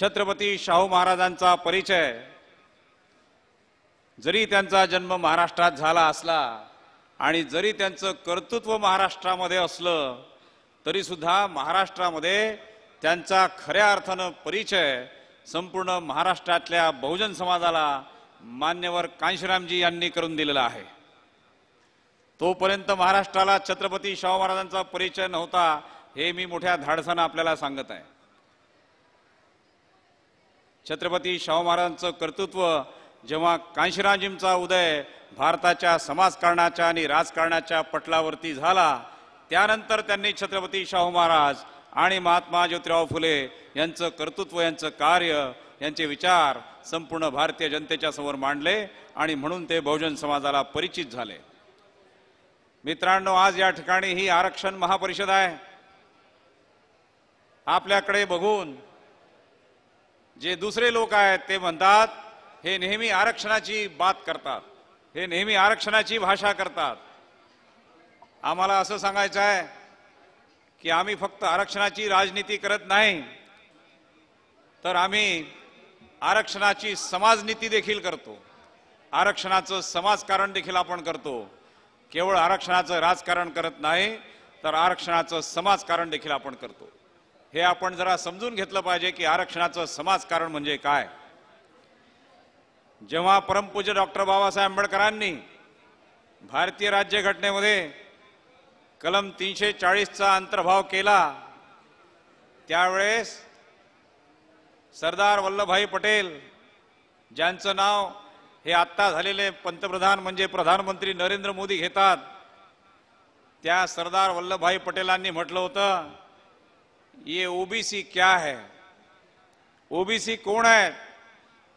छत्रपती शाहू महाराजांचा परिचय जरी त्यांचा जन्म महाराष्ट्रात झाला असला आणि जरी त्यांचं कर्तृत्व महाराष्ट्रामध्ये असलं तरी सुद्धा महाराष्ट्रामध्ये त्यांचा खऱ्या अर्थानं परिचय संपूर्ण महाराष्ट्रातल्या बहुजन समाजाला मान्यवर कांशीरामजी यांनी करून दिलेला आहे। तोपर्यंत महाराष्ट्राला छत्रपती शाहू महाराजांचा परिचय नव्हता हे मी मोठ्या धाडसानं आपल्याला सांगत आहे। छत्रपती शाहू महाराजांचं कर्तृत्व जेव्हा कांशीरामजींचा उदय भारताच्या समाजकारणाच्या आणि राजकारणाच्या पटलावरती झाला त्यानंतर त्यांनी छत्रपती शाहू महाराज आणि महात्मा ज्योतिराव फुले यांचं कर्तृत्व, यांचं कार्य, यांचे विचार संपूर्ण भारतीय जनतेच्या समोर मांडले आणि म्हणून ते बहुजन समाजाला परिचित झाले। मित्रांनो, आज या ठिकाणी ही आरक्षण महापरिषद आहे। आपल्याकडे बघून जे दुसरे लोक आहेत ते म्हणतात हे नेहमी आरक्षणाची बात करतात, हे नेहमी आरक्षणाची भाषा करतात। आम्हाला असं सांगायचं आहे की आम्ही फक्त आरक्षणाची राजनीती करत नाही तर आम्ही आरक्षणाची समाजनीती देखील करतो, आरक्षणाचं समाजकारण देखील आपण करतो। केवळ आरक्षणाचं राजकारण करत नाही तर आरक्षणाचं समाजकारण देखील आपण करतो। हे आपण जरा समजून घेतलं पाहिजे की आरक्षणाचं समाजकारण म्हणजे काय। जेव्हा परमपूज्य डॉक्टर बाबासाहेब आंबेडकरांनी भारतीय राज्यघटनेमध्ये कलम 340चा अंतर्भाव केला त्यावेळेस सरदार वल्लभभाई पटेल, ज्यांचं नाव हे आत्ता झालेले पंतप्रधान म्हणजे प्रधानमंत्री नरेंद्र मोदी घेतात, त्या सरदार वल्लभभाई पटेलांनी म्हटलं होतं ये ओबीसी क्या है, ओबीसी कोण आहे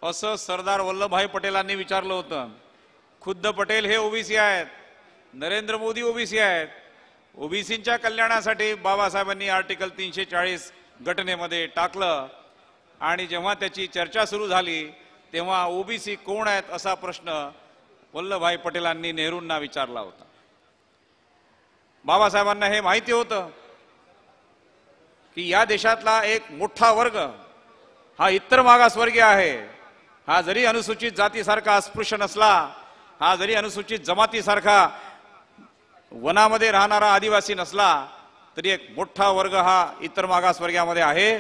असं सरदार वल्लभभाई पटेलांनी विचारलं होतं। खुद्द पटेल हे ओबीसी आहेत, नरेंद्र मोदी ओबीसी आहेत। ओबीसींच्या कल्याणासाठी बाबासाहेबांनी आर्टिकल 340 घटनेमध्ये टाकलं आणि जेव्हा त्याची चर्चा सुरू झाली तेव्हा ओबीसी कोण आहेत असा प्रश्न वल्लभभाई पटेलांनी नेहरूंना विचारला होता। बाबासाहेबांना हे माहिती होतं की या देशातला एक मोठा वर्ग हा इतर मागासवर्गीय आहे। हा जरी अनुसूचित जातीसारखा अस्पृश्य नसला, हा जरी अनुसूचित जमातीसारखा वनामध्ये राहणारा आदिवासी नसला तरी एक मोठा वर्ग हा इतर मागासवर्गीयामध्ये आहे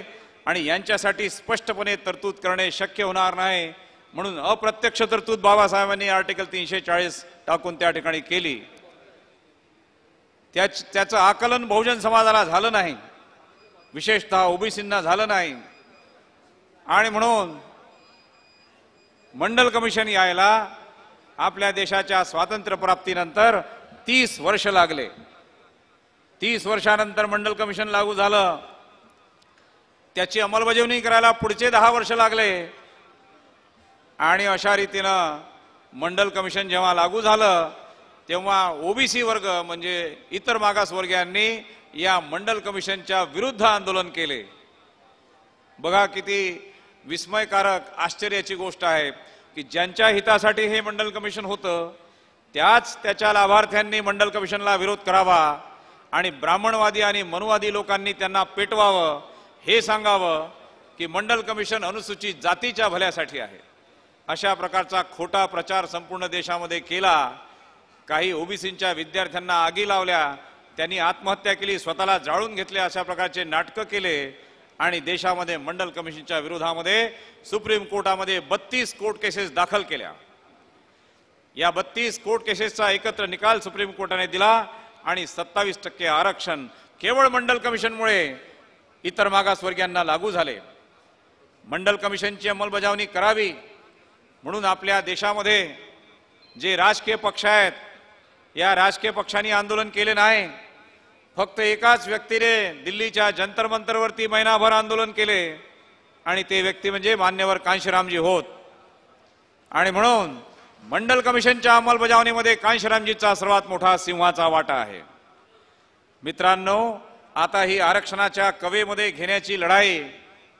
आणि यांच्यासाठी स्पष्टपणे तरतूद करणे शक्य होणार नाही। म्हणून अप्रत्यक्ष तरतूद बाबासाहेबांनी आर्टिकल 340 टाकून त्या ठिकाणी केली। त्याचं आकलन बहुजन समाजाला झालं नाही, विशेषतः ओबीसींना झालं नाही आणि म्हणून मंडल कमिशन यायला आपल्या देशाच्या स्वातंत्र्य प्राप्तीनंतर 30 वर्ष लागले। 30 वर्षानंतर मंडल कमिशन लागू झालं, त्याची अंमलबजावणी करायला पुढचे 10 वर्ष लागले आणि अशा रीतीनं मंडल कमिशन जेव्हा लागू झालं तेव्हा ओबीसी वर्ग म्हणजे इतर मागासवर्गीयांनी या मंडल कमिशनच्या विरुद्ध आंदोलन केले। बघा किती विस्मयकारक आश्चर्याची गोष्ट आहे की ज्यांच्या हितासाठी हे मंडल कमिशन होतं त्याच्या लाभार्थ्यांनी मंडल कमिशनला विरोध करावा आणि ब्राह्मणवादी आणि मनुवादी लोकांनी त्यांना पेटवावं, हे सांगावं की मंडल कमिशन अनुसूचित जातीच्या भल्यासाठी आहे। अशा प्रकारचा खोटा प्रचार संपूर्ण देशामध्ये केला। काही ओबीसींच्या विद्यार्थ्यांना आगी लावल्या, त्यांनी आत्महत्या केली, स्वतःला जाळून घेतले, अशा प्रकारचे नाटकं केले आणि देशामध्ये मंडल कमिशनच्या विरोधामध्ये सुप्रीम कोर्टामध्ये 32 कोर्ट केसेस दाखल केल्या। या 32 कोर्ट केसेसचा एकत्र निकाल सुप्रीम कोर्टाने दिला आणि 27% आरक्षण केवळ मंडल कमिशनमुळे इतर मागासवर्गीयांना लागू झाले। मंडल कमिशनची अंमलबजावणी करावी म्हणून आपल्या देशामध्ये जे राजकीय पक्ष आहेत या राजकीय पक्षांनी आंदोलन केले नाही। फक्त एकाच व्यक्तीने दिल्लीच्या जंतर मंतरवरती महिनाभर आंदोलन केले आणि ते व्यक्ती म्हणजे मान्यवर कांशीरामजी होत आणि म्हणून मंडल कमिशनच्या अंमलबजावणीमध्ये कांशीरामजीचा सर्वात मोठा सिंहाचा वाटा आहे। मित्रांनो, आता ही आरक्षणाच्या कवेमध्ये घेण्याची लढाई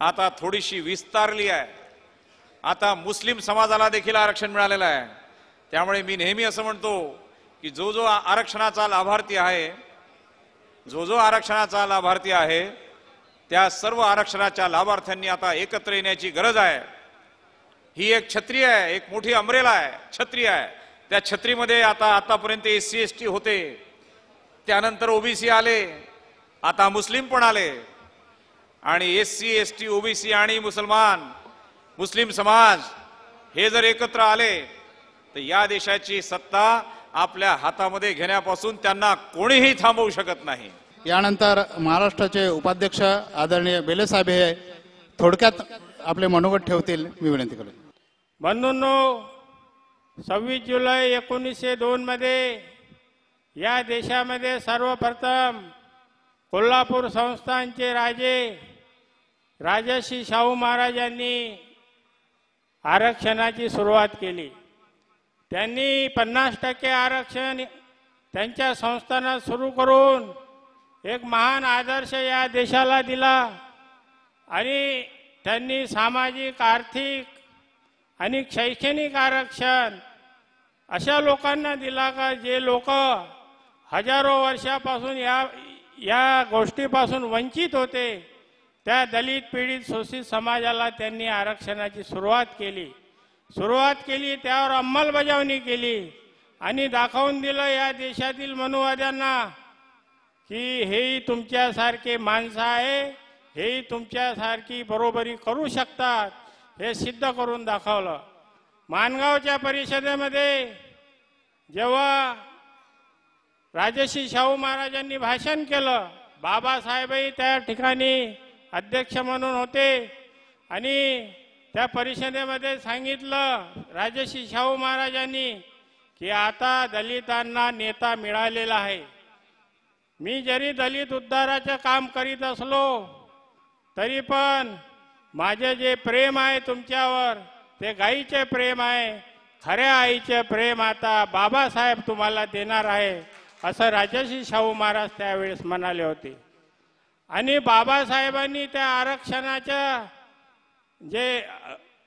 आता थोडीशी विस्तारली आहे। आता मुस्लिम समाजाला देखील आरक्षण मिळालेलं आहे। त्यामुळे मी नेहमी असं म्हणतो की जो आरक्षणाचा लाभार्थी आहे त्या सर्व आरक्षणाच्या लाभार्थ्यांनी आता एकत्र येण्याची गरज आहे। ही एक छत्री आहे, एक मोठी अम्ब्रेला आहे, छत्री आहे। त्या छत्रीमध्ये आतापर्यंत SC ST होते, त्यानंतर OBC आले, आता मुस्लिम पण आले आणि SC ST OBC आणि मुस्लिम समाज हे जर एकत्र आले तर या देशाची सत्ता आपल्या हातामध्ये घेण्यापासून त्यांना कोणीही थांबवू शकत नाही। यानंतर महाराष्ट्राचे उपाध्यक्ष आदरणीय बेले साहेब हे थोडक्यात आपले मनोगत ठेवतील, मी विनंती करतो। बंधूंनो, 26 जुलै 1902 मध्ये या देशामध्ये सर्वप्रथम कोल्हापूर संस्थानचे राजर्षी शाहू महाराजांनी आरक्षणाची सुरुवात केली। त्यांनी 50% आरक्षण त्यांच्या संस्थानात सुरू करून एक महान आदर्श या देशाला दिला आणि त्यांनी सामाजिक, आर्थिक आणि शैक्षणिक आरक्षण अशा लोकांना दिला का जे लोक हजारो वर्षापासून या गोष्टीपासून वंचित होते। त्या दलित, पीडित, शोषित समाजाला त्यांनी आरक्षणाची सुरुवात केली, त्यावर अंमलबजावणी केली आणि दाखवून दिलं या देशातील मनुवाद्यांना की हेही तुमच्यासारखे माणसं आहे, हेही तुमच्यासारखी बरोबरी करू शकतात, हे सिद्ध करून दाखवलं। माणगावच्या परिषदेमध्ये जेव्हा राजर्षी शाहू महाराजांनी भाषण केलं, बाबासाहेबही त्या ठिकाणी अध्यक्ष म्हणून होते आणि त्या परिषदेमध्ये सांगितलं राजर्षी शाहू महाराजांनी की आता दलितांना नेता मिळालेला आहे। मी जरी दलित उद्धाराचं काम करीत असलो तरी पण माझे जे प्रेम आहे तुमच्यावर ते गाईचे प्रेम आहे, खऱ्या आईचे प्रेम आता बाबासाहेब तुम्हाला देणार आहे, असं राजर्षी शाहू महाराज त्यावेळेस म्हणाले होते। आणि बाबासाहेबांनी त्या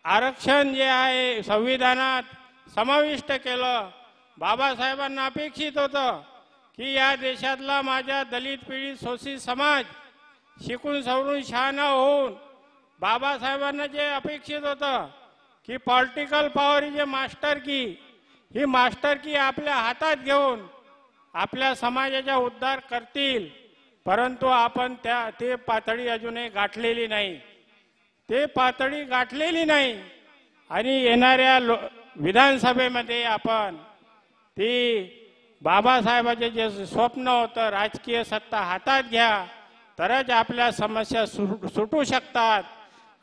आरक्षण जे आहे संविधानात समाविष्ट केलं। बाबासाहेबांना अपेक्षित होतं की या देशातला माझ्या दलित, पीडित, शोषित समाज शिकून सवरून शहाणा होऊन, बाबासाहेबांना जे अपेक्षित होतं की पॉलिटिकल पॉवर ही ही मास्टरकी आपल्या हातात घेऊन आपल्या समाजाचा उद्धार करतील, परंतु आपण ते पातळी अजूनही गाठलेली नाही। आणि येणाऱ्या विधानसभेमध्ये आपण ती बाबासाहेबांचे जे स्वप्न होतं राजकीय सत्ता हातात घ्या तरच आपल्या समस्या सुटू शकतात।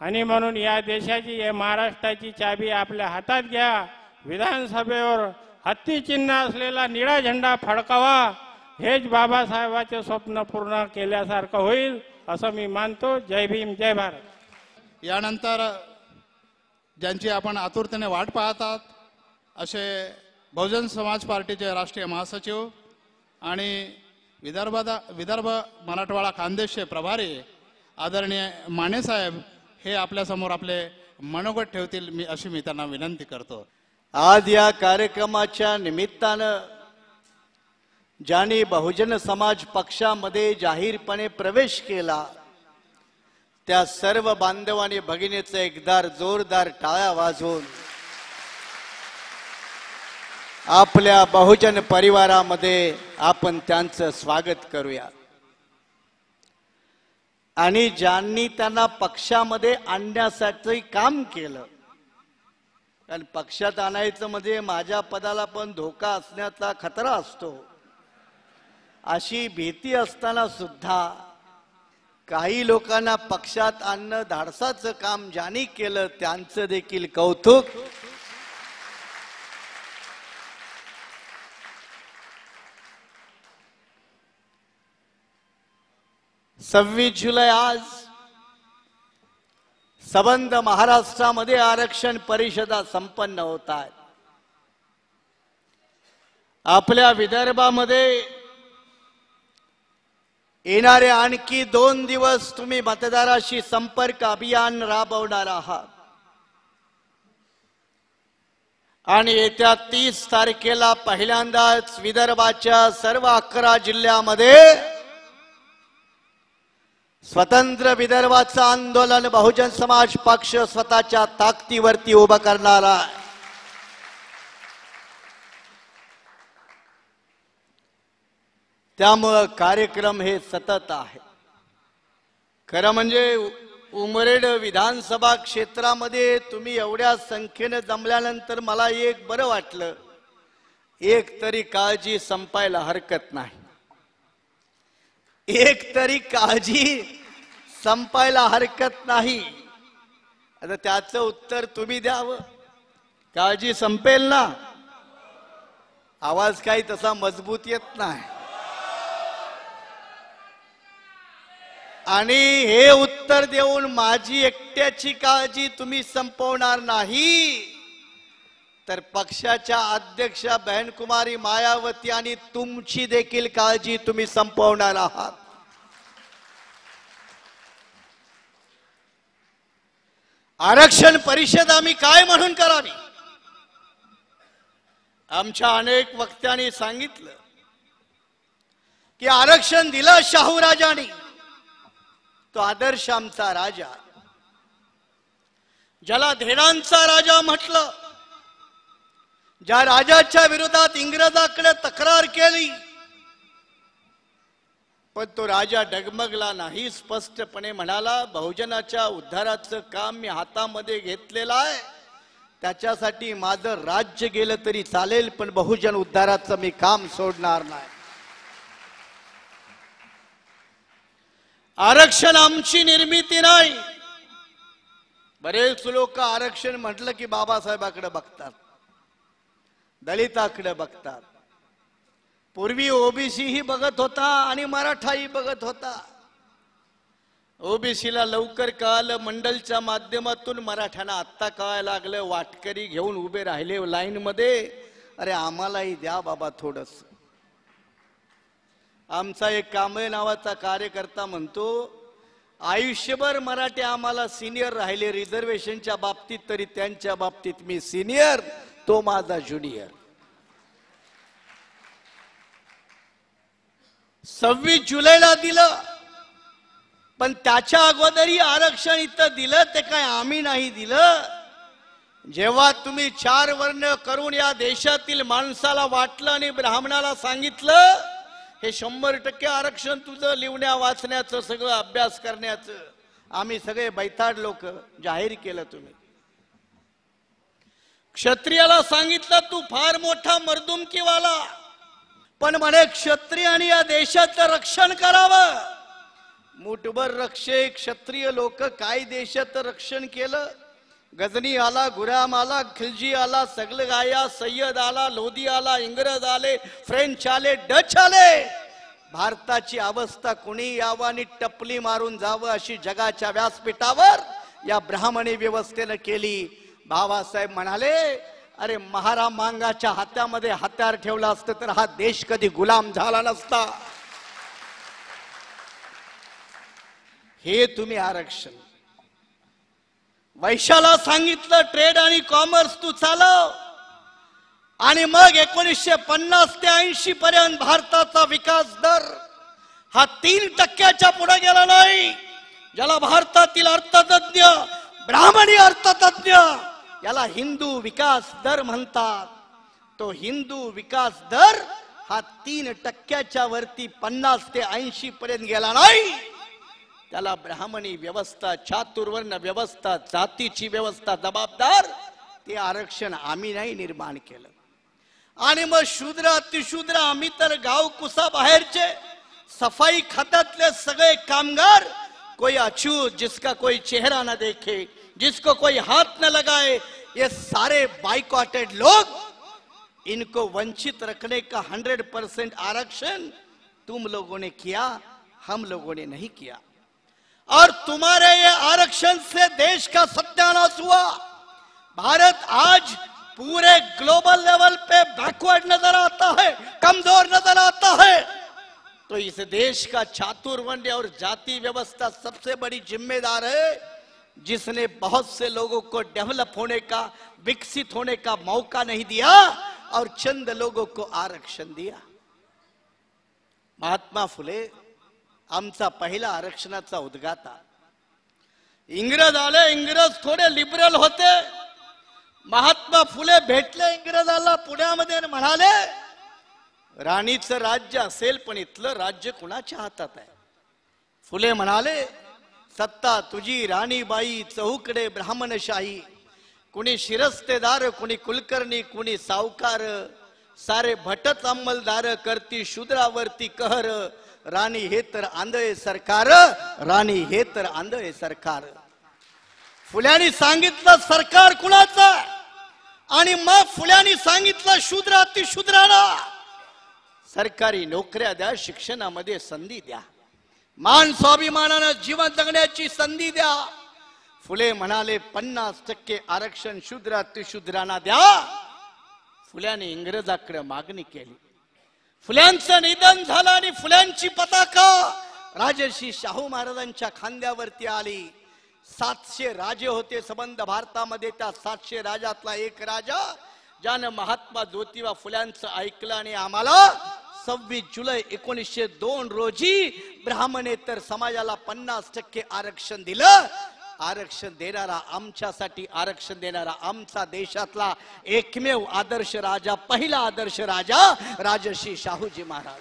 आणि म्हणून या देशाची, या महाराष्ट्राची चाबी आपल्या हातात घ्या, विधानसभेवर हत्ती चिन्ह असलेला निळा झेंडा फडकावा, हेच बाबासाहेबांचे स्वप्न पूर्ण केल्यासारखं होईल असं मी मानतो। जय भीम, जय भारत। यानंतर ज्यांची आपण आतुरतेने वाट पाहतात असे बहुजन समाज पार्टीचे राष्ट्रीय महासचिव आणि विदर्भ मराठवाडा खानदेशचे प्रभारी आदरणीय माने साहेब हे आपल्या समोर आपले मनोगत ठेवतील, मी त्यांना विनंती करतो। आज या कार्यक्रमाच्या निमित्तानं ज्यांनी बहुजन समाज पक्षामध्ये जाहीरपणे प्रवेश केला त्या सर्व बांधवांनी भगिनीचं एकदा जोरदार टाळ्या वाजवून आपल्या बहुजन परिवारामध्ये आपण त्यांचं स्वागत करूया। आणि ज्यांनी त्यांना पक्षामध्ये आणण्यासाठी काम केलं, कारण पक्षात आणायचं म्हणजे माझ्या पदाला पण धोका असण्याचा खतरा असतो, अशी भीती असताना सुद्धा काही लोकांना पक्षात आणणं धाडसाचं काम ज्यांनी केलं त्यांचं देखील कौतुक। 26 जुलै आज संबंध महाराष्ट्रामध्ये आरक्षण परिषदा संपन्न होत आहेत। आपल्या विदर्भामध्ये येणारे आणखी 2 दिवस तुम्ही मतदाराशी संपर्क अभियान राबवणार आहात आणि येत्या 30 तारखेला पहिल्यांदाच विदर्भाच्या सर्व 11 जिल्ह्यामध्ये स्वतंत्र विदर्भाचं आंदोलन बहुजन समाज पक्ष स्वतःच्या ताकदीवरती उभं करणारा आहे. त्यामुळं कार्यक्रम हे सतत आहे. खरं म्हणजे उमरेड विधानसभा क्षेत्रामध्ये तुम्ही एवढ्या संख्येने जमल्यानंतर मला एक बरं वाटलं. एक तरी काळजी संपायला हरकत नाही. एक तरी काळजी संपायला हरकत नाही. आता त्याचं उत्तर तुम्ही द्यावं. काळजी संपेल ना? आवाज काही तसा मजबूत येत नाही. आणि हे उत्तर देऊन माझी एकट्याची काळजी तुम्ही संपवणार नाही, तर पक्षाच्या अध्यक्षा बहनकुमारी मायावती आणि तुमची देखील काळजी तुम्ही संपवणार आहात. आरक्षण परिषद आम्ही काय म्हणून करावी? आमच्या अनेक वक्त्यांनी सांगितलं की आरक्षण दिलं शाहूराजांनी, तो आदर्श आमचा राजा, ज्याला धेडांचा राजा म्हटलं, ज्या राजाच्या विरोधात इंग्रजाकडे तक्रार केली, पण तो राजा डगमगला नाही. स्पष्टपणे म्हणाला, बहुजनाच्या उद्धाराचं काम मी हातामध्ये घेतलेलं आहे, त्याच्यासाठी माझं राज्य गेलं तरी चालेल, पण बहुजन उद्धाराचं मी काम सोडणार नाही. आरक्षण आमची निर्मिती नाही. बरेच लोक आरक्षण म्हटलं की बाबासाहेबाकडे बघतात, दलिताकडे बघतात. पूर्वी ओबीसी ही बघत होता आणि मराठाही बघत होता. ओबीसीला लवकर कळालं मंडलच्या माध्यमातून, मराठ्यांना आत्ता कळायला लागलं. वाटकरी घेऊन उभे राहिले लाईन मध्ये, अरे आम्हालाही द्या बाबा थोडस. आमचा एक कांबळे नावाचा कार्यकर्ता म्हणतो, आयुष्यभर मराठी आम्हाला सिनियर राहिले रिझर्वेशनच्या बाबतीत, तरी त्यांच्या बाबतीत मी सिनियर, तो माझा ज्युनियर. 26 जुलैला दिलं, पण त्याच्या अगोदरही आरक्षण इथं दिलं, ते काय आम्ही नाही दिलं. जेव्हा तुम्ही 4 वर्ण करून या देशातील माणसाला वाटलं आणि ब्राह्मणाला सांगितलं हे 100% आरक्षण तुझं लिहिण्या वाचण्याचं सगळं अभ्यास करण्याचं, आम्ही सगळे बैताड लोक जाहीर केलं. तुम्ही क्षत्रियाला सांगितलं तू फार मोठा मर्दुमकीवाला, पण म्हणे क्षत्रियाने या देशाचं रक्षण करावं. मुठभर रक्षे क्षत्रिय लोक काय देशाचं रक्षण केलं? गजनी आला, गुलाम आला, खिलजी आला, सगळं आया, सय्यद आला, लोधी आला, इंग्रज आले, फ्रेंच आले, डच आले. भारताची अवस्था कुणी यावं आणि टपली मारून जावं अशी जगाच्या व्यासपीठावर या ब्राह्मणी व्यवस्थेनं केली. बाबासाहेब म्हणाले, अरे महाराम मांगाच्या हातामध्ये हत्यार ठेवला असतं तर हा देश कधी गुलाम झाला नसता. हे तुम्ही आरक्षण. वैश्याला सांगितलं ट्रेड आणि कॉमर्स तू चालव, आणि मग 1950 ते 80 पर्यंत भारताचा विकास दर हा 3% पुढे गेला नाही. ज्याला भारतातील अर्थतज्ञ, ब्राह्मणी अर्थतज्ञ, याला हिंदू विकास दर म्हणतात. तो हिंदू विकास दर हा 3% वरती 50 ते 80 पर्यंत गेला नाही. त्याला ब्राह्मणी व्यवस्था, चातुर्वर्ण व्यवस्था, जातीची व्यवस्था जबाबदार. ते आरक्षण आम्ही नाही निर्माण केलं. आणि मग शूद्र अतिशूद्र आम्ही तर गाव कुसा बाहेरचे सफाई खात्यातले सगळे कामगार, कोई अछूत, जिसका कोई चेहरा न देखे, जिसको कोई हाथ न लगाए, ये सारे बाइकॉटेड लोग, इनको वंचित रखने का 100% आरक्षण तुम लोगों ने किया, हम लोगों ने नहीं किया. और तुम्हारे ये आरक्षण से देश का सत्यानाश हुआ. भारत आज पूरे ग्लोबल लेवल पे बैकवर्ड नजर आता है, कमजोर नजर आता है. तो इस देश का चातुर्वर्ण और जाति व्यवस्था सबसे बड़ी जिम्मेदार है, जिसने बहुत से लोगों को डेवलप होने का, विकसित होने का मौका नहीं दिया और चंद लोगों को आरक्षण दिया. महात्मा फुले आमचा पहिला आरक्षणाचा उद्गाता. इंग्रज आले, इंग्रज थोडे लिबरल होते. महात्मा फुले भेटले इंग्रजाला पुण्यामध्ये आणि म्हणाले, राणीचं राज्य असेल पण इथलं राज्य कुणाच्या हातात आहे? फुले म्हणाले, सत्ता तुझी राणीबाई, चहूकडे ब्राह्मणशाही. कुणी शिरस्तेदार, कुणी कुलकर्णी, कुणी सावकार, सारे भटत अंमलदार, करती शूद्रावरती कहर. राणी हे तर आंधळे सरकार, राणी हे तर आंधळे सरकार. फुल्यांनी सांगितलं सरकार कुणाचं, आणि मग फुल्यांनी सांगितलं शूद्र अतिशूद्राला सरकारी नोकऱ्या द्या, शिक्षणामध्ये संधी द्या, मान स्वाभिमानानं जीवन जगण्याची संधी द्या. फुले म्हणाले 50% आरक्षण शूद्र अतिशूद्रांना द्या. फुल्यांनी इंग्रजाकडे मागणी केली. फुल्यांचं निधन झालं आणि फुल्यांची पताका राजर्षी शाहू महाराजांच्या खांद्यावरती आली. 700 राजे होते संबंध भारतामध्ये. त्या 700 राजातला एक राजा ज्यानं महात्मा ज्योतिबा फुल्यांचं ऐकलं आणि आम्हाला 26 जुलै 1902 रोजी ब्राह्मणेतर समाजाला 50% आरक्षण दिलं. आरक्षण देणारा, आमच्यासाठी आरक्षण देणारा आमचा देशातला एकमेव आदर्श राजा, पहिला आदर्श राजा राजर्षी शाहूजी महाराज.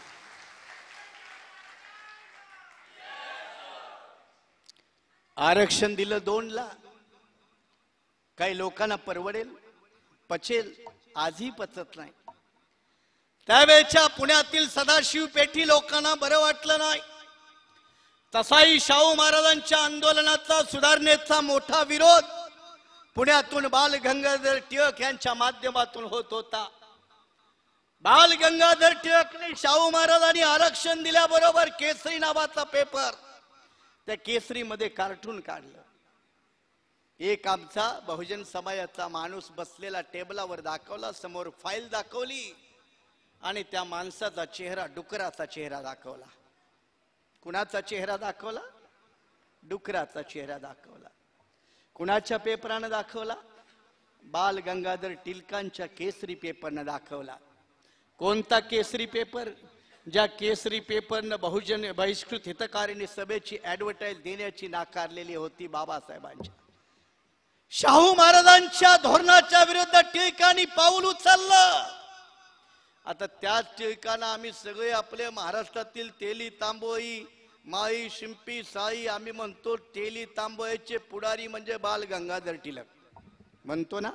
आरक्षण दिलं 2ला. काही लोकांना परवडेल, पचेल, आजही पचत नाही. त्यावेळेच्या पुण्यातील सदाशिव पेठी लोकांना बरं वाटलं नाही. तसाही शाहू महाराजांच्या आंदोलनाचा, सुधारणेचा मोठा विरोध पुण्यातून बाल गंगाधर टिळक यांच्या माध्यमातून होत होता. बाल गंगाधर टिळकने शाहू महाराजांनी आरक्षण दिल्याबरोबर केसरी नावाचा पेपर, त्या केसरीमध्ये कार्टून काढलं. एक आमचा बहुजन समाजाचा माणूस बसलेला टेबलावर दाखवला, समोर फाईल दाखवली आणि त्या माणसाचा चेहरा डुकराचा चेहरा दाखवला. कुणाचा चेहरा दाखवला? डुकराचा चेहरा दाखवला. कुणाच्या पेपरानं दाखवला? बाल गंगाधर टिळकांच्या केसरी पेपरनं दाखवला. कोणता केसरी पेपर? ज्या केसरी पेपरनं बहुजन बहिष्कृत हितकारिणी सभेची ऍडव्हर्टाईज देण्याची नाकारलेली होती बाबासाहेबांच्या. शाहू महाराजांच्या धोरणाच्या विरुद्ध टिळकांनी पाऊल उचललं. आता त्याच टिळकांना आम्ही सगळे आपले महाराष्ट्रातील तेली तांबोई, माई, शिंपी, साई आम्ही म्हणतो. तेली तांबोईचे पुढारी म्हणजे बाल गंगाधर टिळक म्हणतो ना,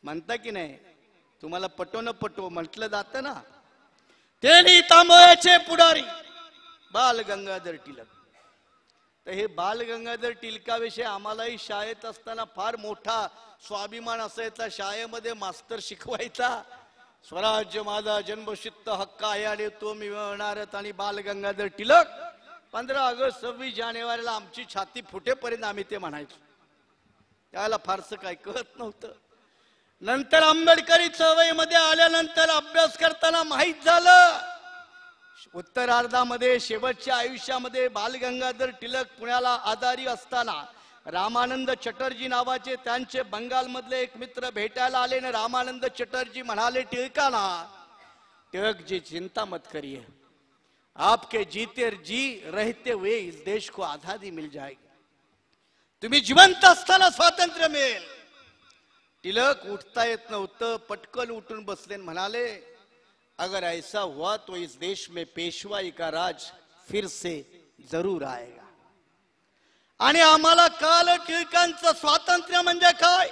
म्हणता की नाही? तुम्हाला पटो न पटो म्हटलं जातं ना. तेली तांबोईचे पुढारी बाल गंगाधर टिळक. तर हे बाल गंगाधर टिळकाविषयी आम्हालाही शाळेत असताना फार मोठा स्वाभिमान असायचा. शाळेमध्ये मास्तर शिकवायचा, स्वराज्य माझा जन्मसिद्ध हक्क आहे आणि तो मिळवणारच. आणि बाल गंगाधर टिळक 15 ऑगस्ट 26 जानेवारीला आमची छाती फुटेपर्यंत आम्ही ते म्हणायचो. त्याला फारसं काय कळत नव्हतं. नंतर आंबेडकरी चळवळीमध्ये आल्यानंतर अभ्यास करताना माहीत झालं, उत्तरार्धामध्ये शेवटच्या आयुष्यामध्ये बाल गंगाधर टिळक पुण्याला आजारी असताना रामानंद चटर्जी नावाचे त्यांचे बंगालमधले एक मित्र भेटायला आले ना. रामानंद चटर्जी म्हणाले टिळकांना, टिळक जी चिंता मत करिए, आपके जीते जी रहते हुए इस देश को आजादी मिल जाएगी. तुम्ही जिवंत असताना स्वातंत्र्य मिळेल. टिळक उठता येत नव्हतं, पटकन उठून बसले म्हणाले, अगर ऐसा हुआ तो इस देश में पेशवाई का राज फिर से जरूर आएगा. आणि आम्हाला कळलं टिळकांचं स्वातंत्र्य म्हणजे काय.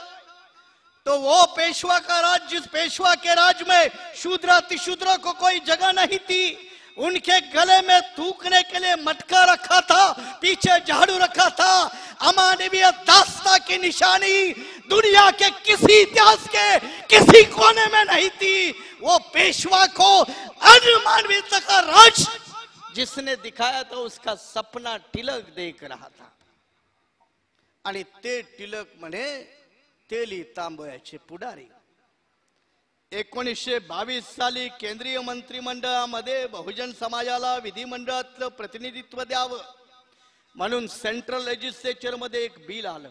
तो वो पेशवा का राज जिस पेशवा के राज में शूद्र अतिशूद्र को कोई जगह नहीं थी. उनके गले में थूकने के लिए मटका रखा था, पीछे झाड़ू रखा था. अमानवीय दास्ता की निशानी दुनिया के किसी इतिहास के किसी कोने में नहीं थी. वो पेशवा को अनमानवीयता का राज जिसने दिखाया था उसका सपना टिळक देख रहा था. आणि ते टिळक म्हणे तेली तांबोयाचे पुढारी. 1922 साली केंद्रीय मंत्रिमंडळामध्ये बहुजन समाजाला विधिमंडळातलं प्रतिनिधित्व द्यावं म्हणून सेंट्रल लेजिस्लेचर मध्ये एक बिल आलं.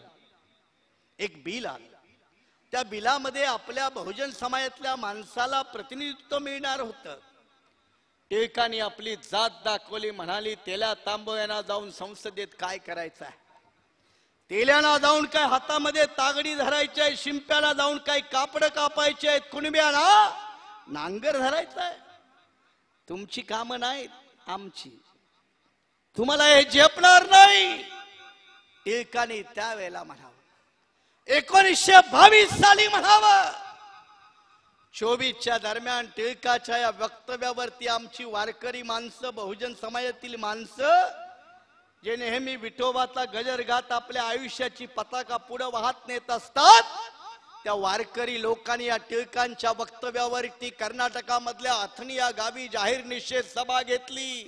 त्या बिलामध्ये आपल्या बहुजन समाजातल्या माणसाला प्रतिनिधित्व मिळणार होतं. टिळकांनी आपली जात दाखवली, म्हणाली तेल्या तांबव्यांना जाऊन संसदेत काय करायचं आहे, तेल्याना जाऊन काय हातामध्ये तागडी धरायची आहे, शिंप्याला जाऊन काय कापड कापायचे आहेत, कुणब्याला नांगर धरायचा आहे. तुमची कामं नाहीत, आमची. तुम्हाला हे झेपणार नाही. टिळकांनी त्यावेळेला म्हणावं, 1922 साली म्हणावं. 24च्या दरम्यान टिळकाच्या या वक्तव्यावरती आमची वारकरी माणसं, बहुजन समाजातील माणसं, जे नेहमी विठोबाचा गजर गात आपल्या आयुष्याची पताका पुढे वाहत नेत असतात, त्या वारकरी लोकांनी या टिळकांच्या वक्तव्यावरती कर्नाटकामधल्या अथणी या गावी जाहीर निषेध सभा घेतली.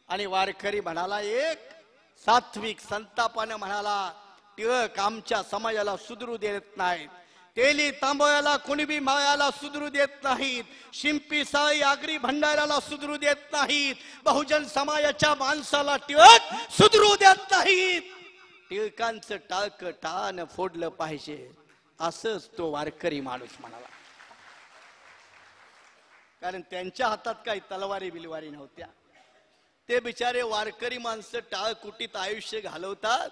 आणि वारकरी म्हणाला, एक सात्विक संतापाने म्हणाला, टिळक आमच्या समाजाला सुधरू देत नाहीत, तेली तांबव्याला कुणबी मायाला सुधरू देत नाहीत, शिंपी साळी आगरी भंडाऱ्याला सुधरू देत नाहीत, बहुजन समाजाच्या माणसाला टिळक सुधरू देत नाहीत. टिळकांचं टाळकं टाळानं फोडलं पाहिजे, असंच तो वारकरी माणूस म्हणाला. कारण त्यांच्या हातात काही तलवारी बिलवारी नव्हत्या. ते बिचारे वारकरी माणसं टाळकुटीत आयुष्य घालवतात,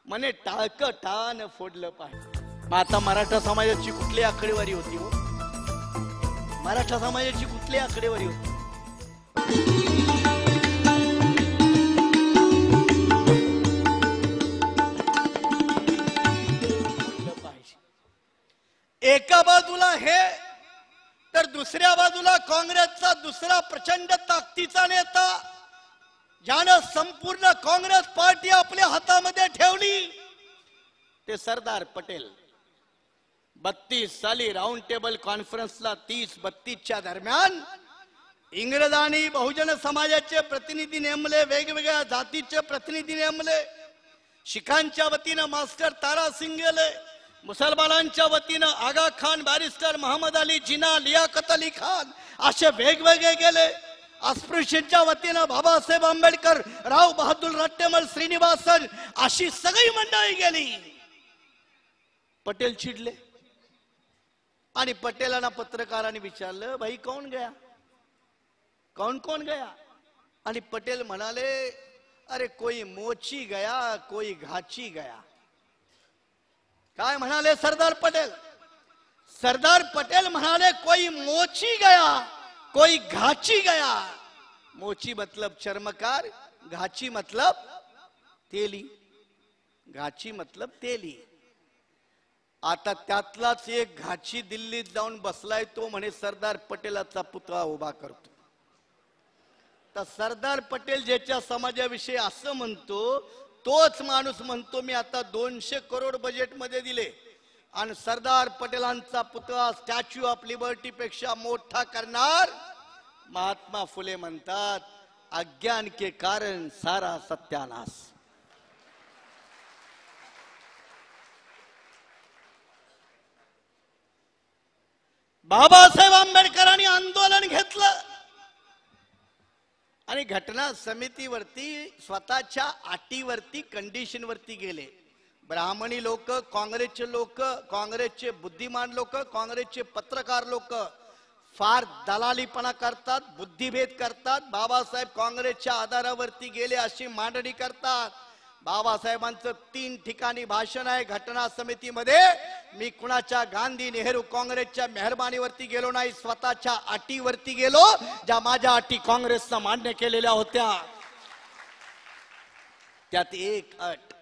म्हणे टाळकं टाळानं फोडलं पाहिजे. मग आता मराठा समाजाची कुठली आकडेवारी होती हो? मराठा समाजाची कुठली आकडेवारी होती? एका बाजूला हे, तर दुसऱ्या बाजूला काँग्रेसचा दुसरा प्रचंड ताकदीचा नेता, ज्यानं संपूर्ण काँग्रेस पार्टी आपल्या हातामध्ये ठेवली, ते सरदार पटेल. 32 साली राऊंड टेबल कॉन्फरन्सला 30-32च्या दरम्यान इंग्रजांनी बहुजन समाजाचे प्रतिनिधी नेमले, वेगवेगळ्या जातीचे प्रतिनिधी नेमले. शिखांच्या वतीनं मास्टर तारासिंग गेले, मुसलमानांच्या वतीनं आगा खान, बॅरिस्टर मोहम्मद अली जिना, लियाकत अली खान असे वेगवेगळे गेले. अस्पृश्यांच्या वतीनं बाबासाहेब आंबेडकर, राव बहादूर रट्टेमल, श्रीनिवासन अशी सगळी मंडळी गेली. पटेल चिडले आणि पटेलांना पत्रकारांनी विचारलं, भाई कौन गया, कौन कौन गया? आणि पटेल म्हणाले, अरे कोई मोची गया, कोई घाची गया. काय म्हणाले सरदार पटेल? सरदार पटेल म्हणाले, कोई मोची गया, कोई घाची गया. मोची मतलब चर्मकार, घाची मतलब तेली, घाची मतलब तेली. आता त्यातलाच एक घाची दिल्लीत जाऊन बसलाय, तो म्हणे सरदार पटेलाचा पुतळा उभा करतो. तर सरदार पटेल ज्याच्या समाजाविषयी असं म्हणतो, तोच माणूस म्हणतो मी आता 200 करोड बजेट मध्ये दिले आणि सरदार पटेलांचा पुतळा स्टॅच्यू ऑफ लिबर्टी पेक्षा मोठा करणार. महात्मा फुले म्हणतात, अज्ञान के कारण सारा सत्यानाश. बाबासाहेब आंबेडकरांनी आंदोलन घेतलं आणि घटना समितीवरती स्वतःच्या अटीवरती, कंडिशनवरती गेले. ब्राह्मणी लोक, काँग्रेसचे लोक, काँग्रेसचे बुद्धिमान लोक, काँग्रेसचे पत्रकार लोक फार दलालीपणा करतात, बुद्धिभेद करतात. बाबासाहेब काँग्रेसच्या आधारावरती गेले अशी मांडणी करतात. बाबासाहेबांचं 3 ठिकाणी भाषण आहे घटना समितीमध्ये. मी कुणाच्या गांधी, नेहरू, काँग्रेसच्या मेहरबानीवरती गेलो नाही, स्वतःच्या अटीवरती गेलो, ज्या माझ्या अटी काँग्रेसनं मान्य केलेल्या होत्या. त्यात एक अट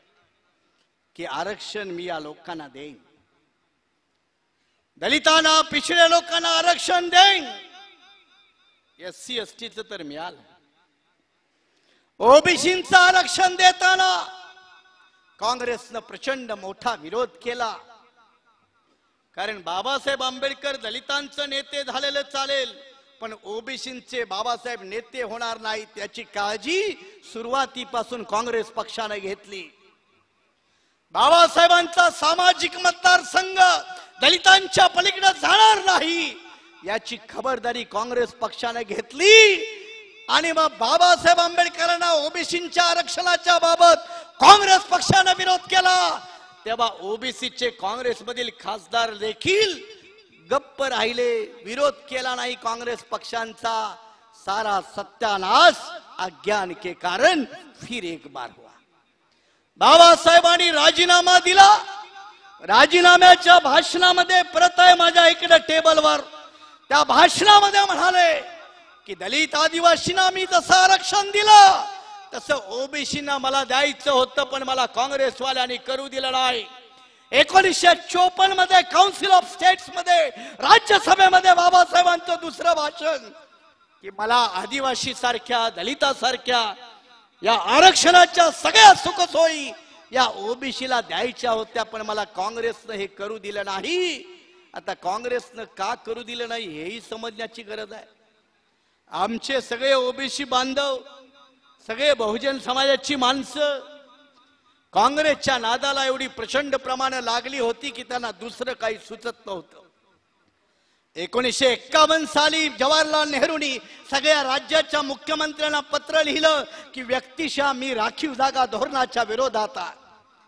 की आरक्षण मी या लोकांना देईन, दलितांना, पिछड्या लोकांना आरक्षण देईन. SC ST तर मिळालं. ओबीसींचं आरक्षण देताना काँग्रेसनं प्रचंड मोठा विरोध केला. कारण बाबासाहेब आंबेडकर दलितांचे नेते झालेले चालेल, पण ओबीसींचे बाबासाहेब नेते होणार नाही, त्याची काळजी सुरुवातीपासून काँग्रेस पक्षाने घेतली. बाबासाहेबांचा सामाजिक मतदारसंघ दलितांच्या पलीकडे जाणार नाही याची खबरदारी काँग्रेस पक्षाने घेतली. आणि मग बाबासाहेब आंबेडकरांना ओबीसींच्या आरक्षणाच्या बाबत काँग्रेस पक्षाने विरोध केला, तेव्हा ओबीसीचे काँग्रेसमधील खासदार देखील गप्प राहिले, विरोध केला नाही काँग्रेस पक्षांचा. सारा सत्यानाश अज्ञान के कारण फिर एक बार हुआ. बाबासाहेबांनी राजीनामा दिला. राजीनाम्याच्या भाषणामध्ये परत आहे माझ्या इकडे टेबलवर, त्या भाषणामध्ये म्हणाले की दलित आदिवासींना मी जसं आरक्षण दिलं तसं ओबीसीना मला द्यायचं होतं, पण मला काँग्रेसवाल्यांनी करू दिलं नाही. 1954 मध्ये काउन्सिल ऑफ स्टेट्स मध्ये राज्यसभेमध्ये बाबासाहेबांचं दुसरं भाषण की मला आदिवासी सारख्या दलितासारख्या या आरक्षणाच्या सगळ्या सुखसोयी या ओबीसीला द्यायच्या होत्या, पण मला काँग्रेसनं हे करू दिलं नाही. आता काँग्रेसनं का करू दिलं नाही हेही समजण्याची गरज आहे. आमचे सगळे ओबीसी बांधव, सगळे बहुजन समाजाची माणसं काँग्रेसच्या नादाला एवढी प्रचंड प्रमाणे लागली होती की त्यांना दुसरं काही सुचत नव्हतं. 1951 साली जवाहरलाल नेहरूंनी सगळ्या राज्याच्या मुख्यमंत्र्यांना पत्र लिहिलं की व्यक्तिशः मी राखीव जागा धोरणाच्या विरोधात आहे.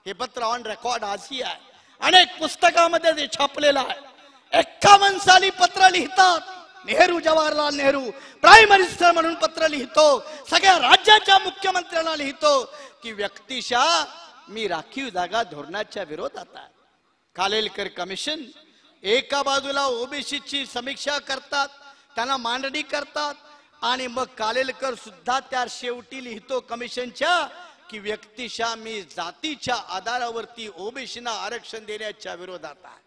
हे पत्र ऑन रेकॉर्ड आजही आहे, अनेक पुस्तकामध्ये ते छापलेलं आहे. 51 साली पत्र लिहितात नेहरू, जवाहरलाल नेहरू प्राईम मिनिस्टर म्हणून पत्र लिहितो, सगळ्या राज्याच्या मुख्यमंत्र्यांना लिहितो की व्यक्तिशः मी राखीव जागा धोरणाच्या विरोधात आहे. खालेलकर कमिशन एका बाजूला ओबीसीची समीक्षा करतात, त्यांना मांडणी करतात, आणि मग खालेलकर सुद्धा त्या शेवटी लिहितो कमिशनच्या की व्यक्तिशः मी जातीच्या आधारावरती ओबीसीना आरक्षण देण्याच्या विरोधात आहे.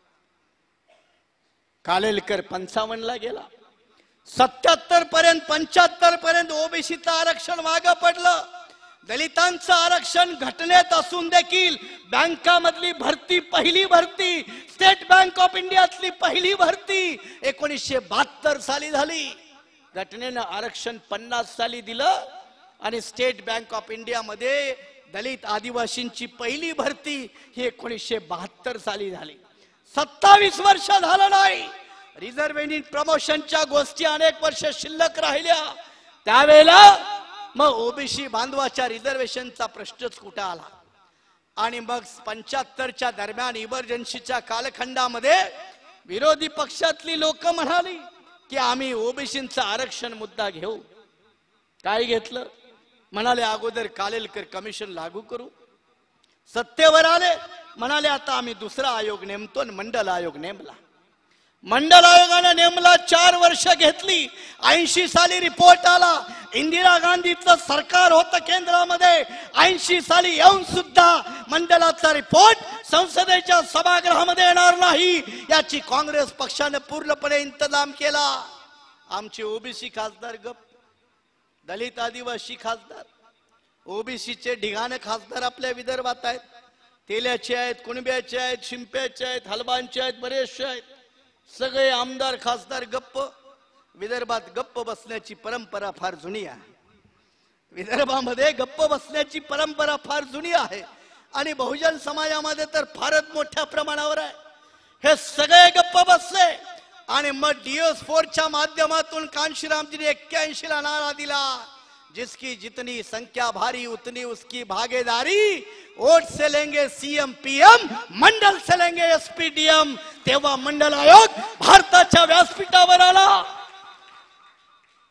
खालेलकर 55 ला गेला, 77 पर्यंत 75 पर्यंत ओबीसीचं आरक्षण मागं पडलं. दलितांचं आरक्षण घटनेत असून देखील बँकामधली भरती, पहिली भरती स्टेट बँक ऑफ इंडियातली पहिली भरती 1972 साली झाली. घटनेनं आरक्षण 50 साली दिलं आणि स्टेट बँक ऑफ इंडिया मध्ये दलित आदिवासींची पहिली भरती ही 1972 साली झाली. 27 वर्ष झालं नाही. रिझर्व्हेशन प्रमोशनच्या गोष्टी अनेक वर्ष शिल्लक राहिल्या. त्यावेळेला मग ओबीसी बांधवाच्या रिझर्वेशनचा प्रश्नच कुठं आला. आणि मग 75च्या दरम्यान इमर्जन्सीच्या कालखंडामध्ये विरोधी पक्षातली लोक म्हणाली की आम्ही ओबीसीचं आरक्षण मुद्दा घेऊ. काय घेतलं? म्हणाले अगोदर खालेलकर कमिशन लागू करू. सत्तेवर आले, म्हणाले आता आम्ही दुसरा आयोग नेमतो, मंडल आयोग नेमला. मंडल आयोगाने नेमला, 4 वर्ष घेतली. 80 साली रिपोर्ट आला. इंदिरा गांधीचं सरकार होतं केंद्रामध्ये. 80 साली येऊन सुद्धा मंडलाचा रिपोर्ट संसदेच्या सभागृहामध्ये येणार नाही याची काँग्रेस पक्षाने पूर्णपणे इंतजाम केला. आमचे ओबीसी खासदार गप, दलित आदिवासी खासदार, ओबीसीचे ढिगाणे खासदार आपल्या विदर्भात आहेत. तेल्याचे आहेत, कुणब्याचे आहेत, शिंप्याचे आहेत, हलबांचे आहेत, बरेचसे आहेत. सगळे आमदार खासदार गप्प. विदर्भात गप्प बसण्याची परंपरा फार जुनी आहे. विदर्भामध्ये गप्प बसण्याची परंपरा फार जुनी आहे आणि बहुजन समाजामध्ये तर फारच मोठ्या प्रमाणावर आहे. हे सगळे गप्प बसले आणि मग DS4च्या माध्यमातून कांशीरामजीने 81 ला नारा दिला, जिसकी जितनी संख्या भारी उतनी उसकी भागीदारी. वोट से लेंगे CM PM, मंडल से लेंगे SP DM. तेव्हा मंडल आयोग भारताच्या व्यासपीठावर आला.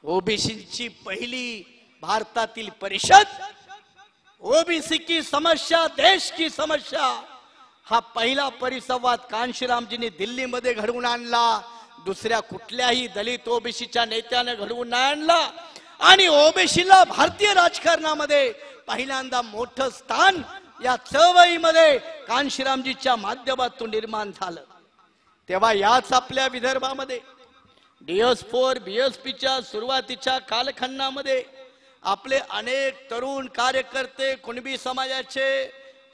ओबीसीची पहिली भारतातील परिषद, ओबीसी की समस्या देश की समस्या, हा पहिला परिसंवाद कांशीरामजींनी दिल्लीमध्ये घडवून आणला. दुसऱ्या कुठल्याही दलित ओबीसीच्या नेत्याने घडवून नाही आणला. आणि ओबीसीला भारतीय राजकारणामध्ये पहिल्यांदा मोठं स्थान या चळवळीमध्ये कांशीरामजीच्या माध्यमातून निर्माण झालं. तेव्हा याच आपल्या विदर्भामध्ये DS4 BSPच्या सुरुवातीच्या कालखंडामध्ये आपले अनेक तरुण कार्यकर्ते कुणबी समाजाचे,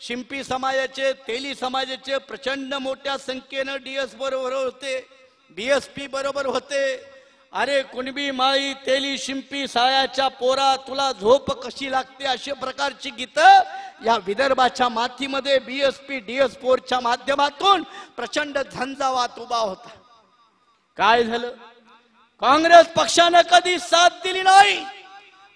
शिंपी समाजाचे, तेली समाजाचे प्रचंड मोठ्या संख्येनं DS बरोबर होते, BSP बरोबर होते. अरे कुणबी माई, तेली, शिंपी सायाच्या पोरा, तुला झोप कशी लागते, अशा प्रकारची गीतं या विदर्भाच्या मातीमध्ये BSP DS4च्या माध्यमातून प्रचंड झंझावात उभा होता. काय झालं? काँग्रेस पक्षाने कधी साथ दिली नाही.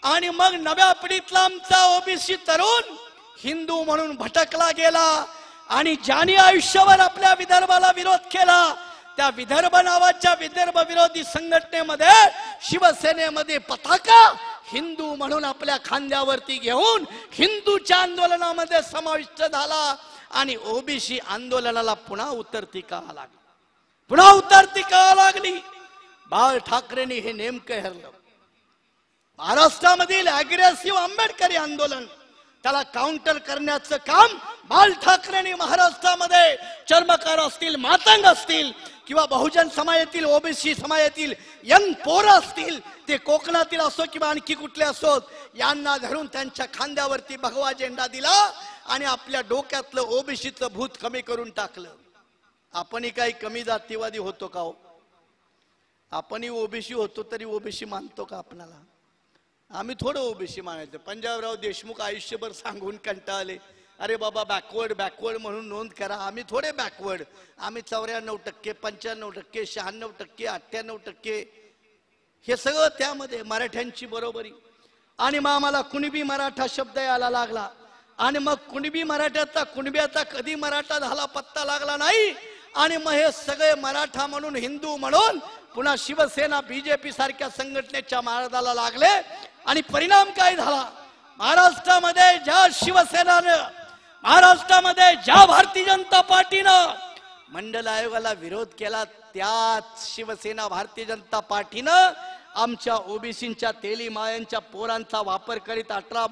आणि मग नव्या पिढीतला आमचा ओबीसी तरुण हिंदू म्हणून भटकला गेला आणि ज्यांनी आयुष्यभर आपल्या विदर्भाला विरोध केला त्या विदर्भ नावाच्या विदर्भ विरोधी संघटनेमध्ये शिवसेनेमध्ये पताका हिंदू म्हणून आपल्या खांद्यावरती घेऊन हिंदूच्या आंदोलनामध्ये समाविष्ट झाला आणि ओबीसी आंदोलनाला पुन्हा उतरती का लागली बाळ ठाकरेंनी हे नेमकं हरलं. महाराष्ट्रामधील अग्रेसिव्ह आंबेडकरी आंदोलन त्याला काउंटर करण्याचं काम बाळ ठाकरेंनी महाराष्ट्रामध्ये चर्मकार असतील, मातंग असतील किंवा बहुजन समाजातील ओबीसी समाजातील यंग पोरं असतील, ते कोकणातील असो किंवा आणखी कुठले असोत, यांना धरून त्यांच्या खांद्यावरती भगवा झेंडा दिला आणि आपल्या डोक्यातलं ओबीसीचं भूत कमी करून टाकलं. आपणही काही कमी जातीवादी होतो का हो? आपणही ओबीसी होतो तरी ओबीसी मानतो का आपणाला? आम्ही थोडं ओबीसी मानायचं. पंजाबराव देशमुख आयुष्यभर सांगून कंटाळले, अरे बाबा बॅकवर्ड म्हणून नोंद करा. आम्ही थोडे बॅकवर्ड, आम्ही 94%, 95%, 96%, 98% हे सगळं त्यामध्ये मराठ्यांची बरोबरी. आणि मग आम्हाला कुणबी मराठा शब्द यायला लागला आणि मग कुणबी मराठ्याचा कुणब्याचा कधी मराठा झाला पत्ता लागला नाही. आणि मग हे सगळे मराठा म्हणून हिंदू म्हणून पुन्हा शिवसेना बीजेपी सारख्या संघटनेच्या मार्गाला लागले. आणि परिणाम काय झाला? महाराष्ट्रामध्ये ज्या शिवसेनानं, महाराष्ट्रामध्ये ज्या भारतीय जनता पार्टीनं मंडल आयोगाला विरोध केला, त्याच शिवसेना भारतीय जनता पार्टीनं आमच्या ओबीसींच्या तेली मायांच्या पोरांचा वापर करीत 18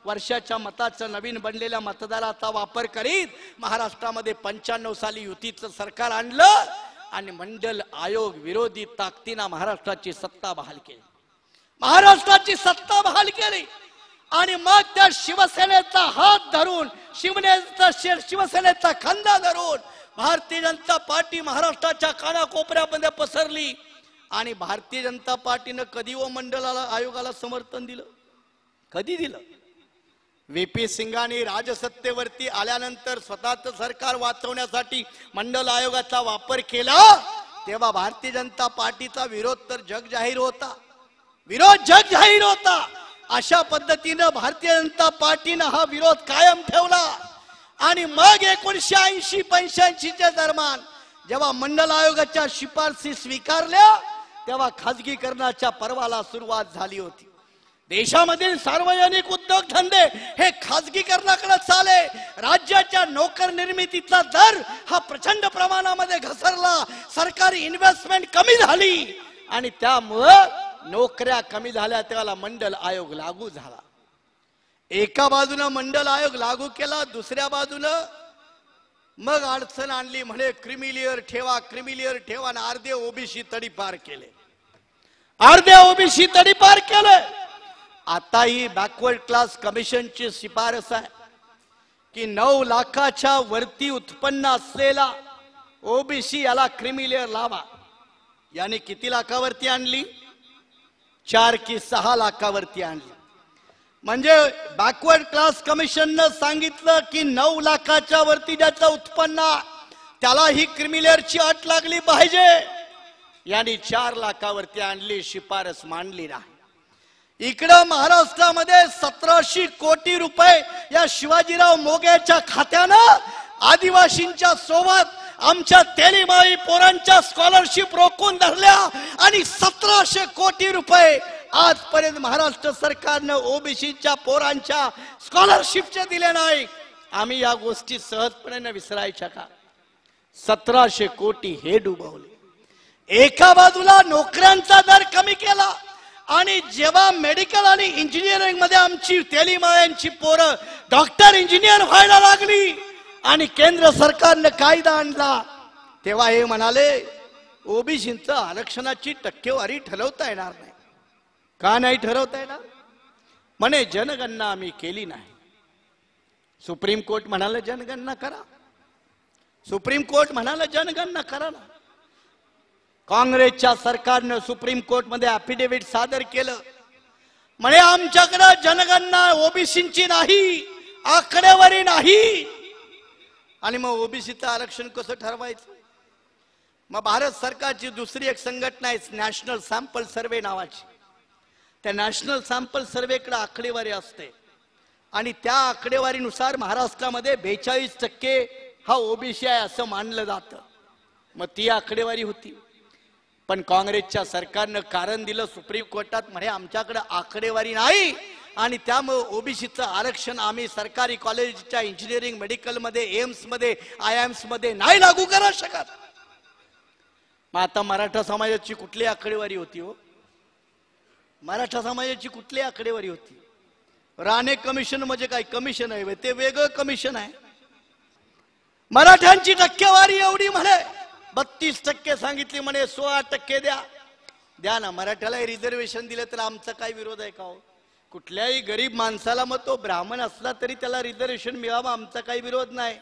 वर्षाच्या मताचं नवीन बनलेल्या मतदाराचा वापर करीत महाराष्ट्रामध्ये 95 साली युतीचं सरकार आणलं आणि मंडल आयोग विरोधी ताकदीनं महाराष्ट्राची सत्ता बहाल केली. आणि मग त्या शिवसेनेचा हात धरून, शिवसेनेचा खांदा धरून भारतीय जनता पार्टी महाराष्ट्राच्या कानाकोपऱ्यामध्ये पसरली. आणि भारतीय जनता पार्टीनं कधी व मंडळाला आयोगाला समर्थन दिलं? कधी दिलं? VP सिंगांनी राजसत्तेवरती आल्यानंतर स्वतःचं सरकार वाचवण्यासाठी मंडल आयोगाचा वापर केला, तेव्हा भारतीय जनता पार्टीचा विरोध तर जग जाहीर होता. अशा पद्धतीनं भारतीय जनता पार्टीनं हा विरोध कायम ठेवला. आणि मग 1980-85च्या दरम्यान जेव्हा मंडल आयोगाच्या शिफारसी स्वीकारल्या, तेव्हा खाजगीकरणाच्या पर्वाला सुरुवात झाली होती. देशामधील सार्वजनिक उद्योगधंदे हे खाजगीकरणाकडे चाले. राज्याच्या नोकर निर्मितीचा दर हा प्रचंड प्रमाणामध्ये घसरला. सरकारी इन्व्हेस्टमेंट कमी झाली आणि त्यामुळं नोकऱ्या कमी झाल्या. तेव्हा मंडल आयोग लागू झाला. एका बाजूने मंडल आयोग लागू केला, दुसऱ्या बाजूने मग अडचण आणली, म्हणे क्रिमिलियर ठेवा आणि अर्धे ओबीसी तडीपार केले. आता ही बॅकवर्ड क्लास कमिशनची शिफारस आहे की 9 लाखाच्या वरती उत्पन्न असलेला ओबीसी याला क्रिमिलियर लावा. याने किती लाखावरती आणली? 4 की 6 लाखावरती आणली. म्हणजे बॅकवर्ड क्लास कमिशननं सांगितलं की 9 लाखाच्या वरती ज्याचं उत्पन्न त्याला ही क्रिमिलियरची अट लागली पाहिजे. यांनी 4 लाखावरती आणली, शिफारस मांडली नाही. इकडं महाराष्ट्रामध्ये 1700 कोटी रुपये या शिवाजीराव मोगेच्या खात्यानं आदिवासींच्या सोबत आमच्या तेलीमाई पोरांच्या स्कॉलरशिप रोखून धरल्या आणि 1700 कोटी रुपये आजपर्यंत महाराष्ट्र सरकारनं ओबीसीच्या पोरांच्या स्कॉलरशिपचे दिले नाही. आम्ही या गोष्टी सहजपणे विसरायच्या का? 1700 कोटी हे डुबवले. एका बाजूला नोकऱ्यांचा दर कमी केला आणि जेव्हा मेडिकल आणि इंजिनिअरिंग मध्ये आमची तेलीमायांची पोरं डॉक्टर इंजिनियर व्हायला लागली आणि केंद्र सरकारने कायदा आणला, तेव्हा हे म्हणाले ओबीसींचं आरक्षणाची टक्केवारी ठरवता येणार नाही. का नाही ठरवता येणार? म्हणे जनगणना आम्ही केली नाही. सुप्रीम कोर्ट म्हणाले जनगणना करा. सुप्रीम कोर्ट म्हणाले जनगणना करा ना. काँग्रेसच्या सरकारनं सुप्रीम कोर्ट मध्ये ऍफिडेव्हिट सादर केलं, म्हणे आमच्याकडे जनगणना ओबीसींची नाही, आकडेवारी नाही. आणि मग ओबीसीचं आरक्षण कसं ठरवायचं? मग भारत सरकारची दुसरी एक संघटना आहे नॅशनल सॅम्पल सर्वे नावाची. त्या नॅशनल सॅम्पल सर्वेकडे आकडेवारी असते आणि त्या आकडेवारीनुसार महाराष्ट्रामध्ये 42% हा ओबीसी आहे असं मानलं जातं. मग ती आकडेवारी होती. पण काँग्रेसच्या सरकारनं कारण दिलं सुप्रीम कोर्टात, म्हणे आमच्याकडे आकडेवारी नाही आणि त्यामुळे ओबीसीचं आरक्षण आम्ही सरकारी कॉलेजच्या इंजिनिअरिंग मेडिकलमध्ये, एम्समध्ये, IIMs मध्ये नाही लागू करू शकत. मग आता मराठा समाजाची कुठली आकडेवारी होती हो? मराठा समाजाची कुठली आकडेवारी होती? राणे कमिशन म्हणजे काय कमिशन आहे? ते वेगळं कमिशन आहे. मराठ्यांची टक्केवारी एवढी म्हणे 32% सांगितली, म्हणे 16% द्या ना. मराठ्याला रिझर्वेशन दिलं तर आमचा काय विरोध आहे का हो? कुठल्याही गरीब माणसाला, मग तो ब्राह्मण असला तरी त्याला रिझर्वेशन मिळावं, आमचा काही विरोध नाही.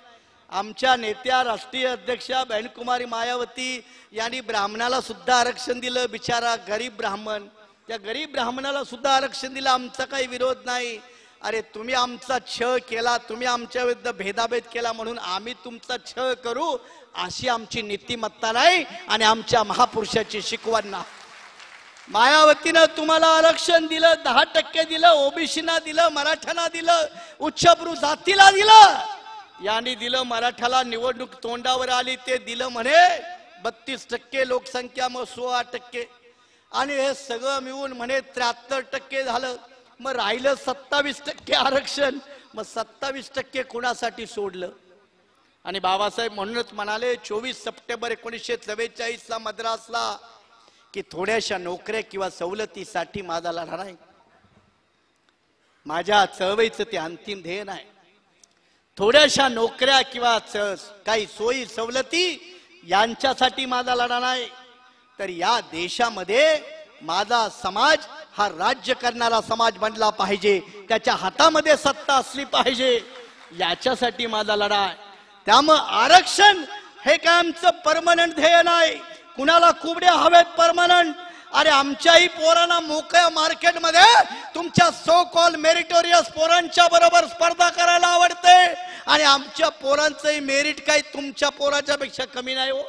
आमच्या नेत्या राष्ट्रीय अध्यक्षा बहनकुमारी मायावती यांनी ब्राह्मणाला सुद्धा आरक्षण दिलं. बिचारा गरीब ब्राह्मण, त्या गरीब ब्राह्मणाला सुद्धा आरक्षण दिलं, आमचा काही विरोध नाही. अरे तुम्ही आमचा छळ केला, तुम्ही आमच्या विरुद्ध भेदाभेद केला म्हणून आम्ही तुमचा छळ करू अशी आमची नीतिमत्ता नाही आणि आमच्या महापुरुषाची शिकवण ना. मायावतीनं तुम्हाला आरक्षण दिलं, 10% दिलं, ओबीसीना दिलं, मराठ्यांना दिलं, उच्चभ्रू जातीला दिलं, यांनी दिलं. मराठ्याला निवडणूक तोंडावर आली ते दिलं म्हणे 32% लोकसंख्या, मग 16%, आणि हे सगळं मिळून म्हणे 73% झालं. मग राहिलं 27% आरक्षण. मग 27% कोणासाठी सोडलं? आणि बाबासाहेब म्हणूनच म्हणाले 24 सप्टेंबर 1944 मद्रासला की थोड्याशा नोकऱ्या किंवा सवलतीसाठी माझा लढा नाही. माझ्या चळवळीचं ते अंतिम ध्येय नाही. थोड्याशा नोकऱ्या किंवा काही सोयी सवलती यांच्यासाठी माझा लढा नाही, तर या देशामध्ये माझा समाज हा राज्य करणारा समाज बनला पाहिजे, त्याच्या हातामध्ये सत्ता असली पाहिजे, याच्यासाठी माझा लढा आहे. त्यामुळे आरक्षण हे काय आमचं परमनंट ध्येय नाही. कुणाला कुबड्या हवेत परमनंट? अरे आमच्याही पोरांना मोकळ्या मार्केटमध्ये तुमच्या सो कॉल मेरिटोरियस पोरांच्या बरोबर स्पर्धा करायला आवडते आणि आमच्या पोरांचंही मेरिट काही तुमच्या पोराच्या पेक्षा कमी नाही हो.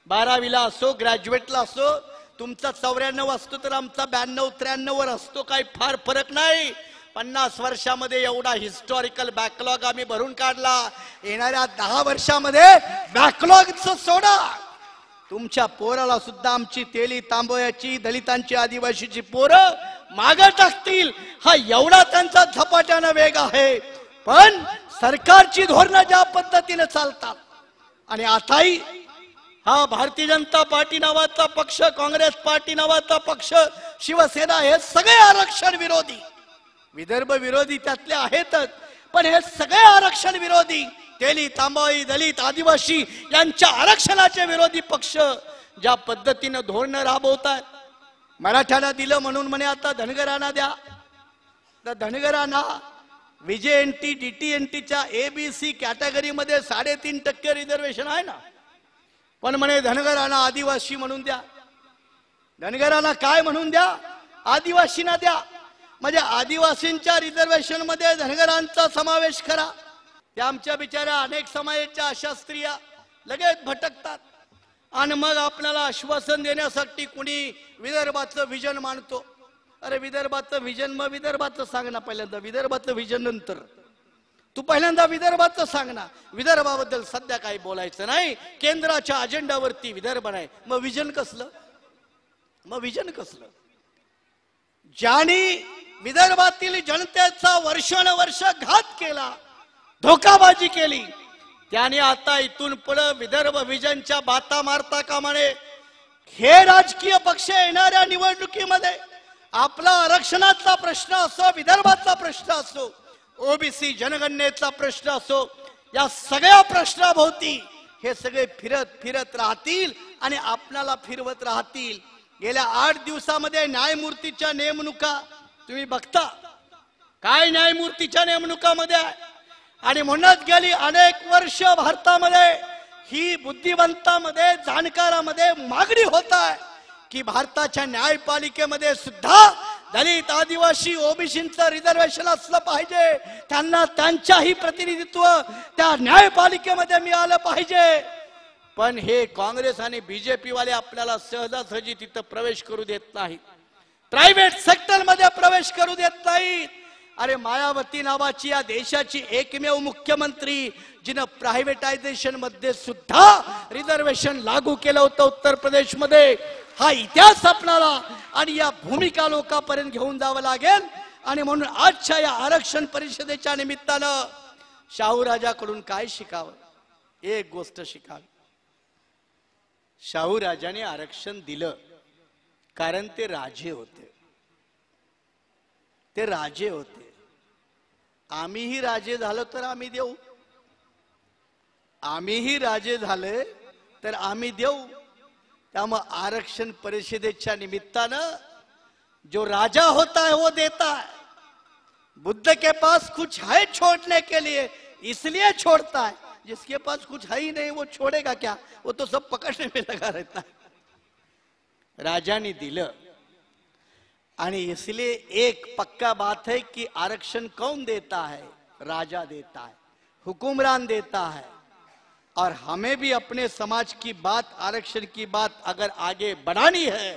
12वीला असो, ग्रॅज्युएटला असो, तुमचा 94 असतो तर आमचा 92-93 वर असतो. काही फार फरक नाही. 50 वर्षामध्ये एवढा हिस्टॉरिकल बॅकलॉग आम्ही भरून काढला. येणाऱ्या 10 वर्षामध्ये बॅकलॉगचं सोडा, तुमच्या पोराला सुद्धा आमची तेली तांबोयाची, दलितांची, आदिवासीची पोरं मागे टाकतील. हा एवढा त्यांचा झपाट्यानं वेग आहे. पण सरकारची धोरणं ज्या पद्धतीने चालतात, आणि आताही हा भारतीय जनता पार्टी नावाचा पक्ष, काँग्रेस पार्टी नावाचा पक्ष, शिवसेना, हे सगळे आरक्षण विरोधी, विदर्भ विरोधी त्यातले आहेतच, पण हे सगळे आरक्षण विरोधी, तेली तांबोई, दलित, आदिवासी यांच्या आरक्षणाचे विरोधी पक्ष ज्या पद्धतीने धोरण राबवतात. मराठ्याला दिलं म्हणून म्हणे आता धनगरांना द्या. तर धनगरांना VJNT DTNTच्या ABC कॅटेगरीमध्ये 3.5% रिझर्वेशन आहे ना, पण म्हणे धनगरांना आदिवासी म्हणून द्या. धनगरांना काय म्हणून द्या? आदिवासींना द्या. म्हणजे आदिवासींच्या रिझर्वेशन मध्ये धनगरांचा समावेश करा. त्या आमच्या बिचाऱ्या अनेक समाजाच्या अशा स्त्रिया लगेच भटकतात आणि मग आपल्याला आश्वासन देण्यासाठी कुणी विदर्भाचं विजन मांडतो. अरे विदर्भाचं विजन, मग विदर्भाचं सांग ना पहिल्यांदा, विदर्भाचं विजन नंतर. तू पहिल्यांदा विदर्भाचं सांग ना. विदर्भाबद्दल सध्या काही बोलायचं नाही, केंद्राच्या अजेंडावरती विदर्भ नाही, मग विजन कसलं? मग विजन कसलं? ज्यांनी विदर्भातील जनतेचा वर्षानुवर्ष घात केला, धोकाबाजी केली, त्याने आता इथून पुढे विदर्भ विजनच्या बाता मारता कामा नये. हे राजकीय पक्ष येणाऱ्या निवडणुकीमध्ये आपला आरक्षणाचा प्रश्न असो, विदर्भाचा प्रश्न असो, ओबीसी जनगणनेचा प्रश्न असो, या सगळ्या प्रश्नाभोवती हे सगळे फिरत फिरत राहतील आणि आपल्याला फिरवत राहतील. गेल्या 8 दिवसामध्ये न्यायमूर्तीच्या नेमणुका तुम्ही बघता, काय न्यायमूर्तीच्या नेमणुकामध्ये आहे. आणि म्हणत गेली अनेक वर्ष भारतामध्ये ही बुद्धिवंतामध्ये, जाणकारामध्ये मागणी होत आहे की भारताच्या न्यायपालिकेमध्ये सुद्धा दलित, आदिवासी, ओबीसींचं रिझर्वेशन असलं पाहिजे, त्यांना त्यांच्याही प्रतिनिधित्व त्या न्यायपालिकेमध्ये मिळालं पाहिजे. पण हे काँग्रेस आणि बीजेपी वाले आपल्याला सहजासहजी तिथं प्रवेश करू देत नाहीत, प्रायव्हेट सेक्टर मध्ये प्रवेश करू देत नाहीत. अरे मायावती नावाची या देशाची एकमेव मुख्यमंत्री जिनं प्रायव्हेटायझेशन मध्ये सुद्धा रिझर्वेशन लागू केलं होतं उत्तर प्रदेश मध्ये, हा इतिहास आपल्याला आणि या भूमिका लोकांपर्यंत घेऊन जावं लागेल. आणि म्हणून आजच्या या आरक्षण परिषदेच्या निमित्तानं शाहू राजाकडून काय शिकावं? एक गोष्ट शिकावी. शाहू राजाने आरक्षण दिलं कारण ते राजे होते. ते राजे होते. आम्हीही राजे झालो तर आम्ही देऊ. आम्हीही राजे झाले तर आम्ही देऊ. त्यामुळे आरक्षण परिषदेच्या निमित्तानं जो राजा होता है वो देता है. बुद्ध के पास कुछ है छोड़ने के लिए, इसलिए छोड़ता है. जिसके पास कुछ है ही नहीं वो छोड़ेगा क्या? वो तो सब पकड़ने में लगा रहता है. राजाने दिलं आणि इसलिए एक पक्का बात है कि आरक्षण कौन देता है? राजा देता है, हुकुमरान देता है. और हमें भी अपने समाज की बात, आरक्षण की बात अगर आगे बढ़ानी है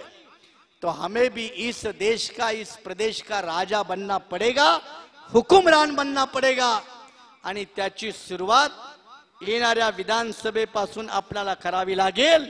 तो हमें भी इस देश का, इस प्रदेश का राजा बनना पड़ेगा, हुकुमरान बनना पड़ेगा. आणि त्याची सुरुवात येणाऱ्या विधानसभेपासून आपल्याला करावी लागेल.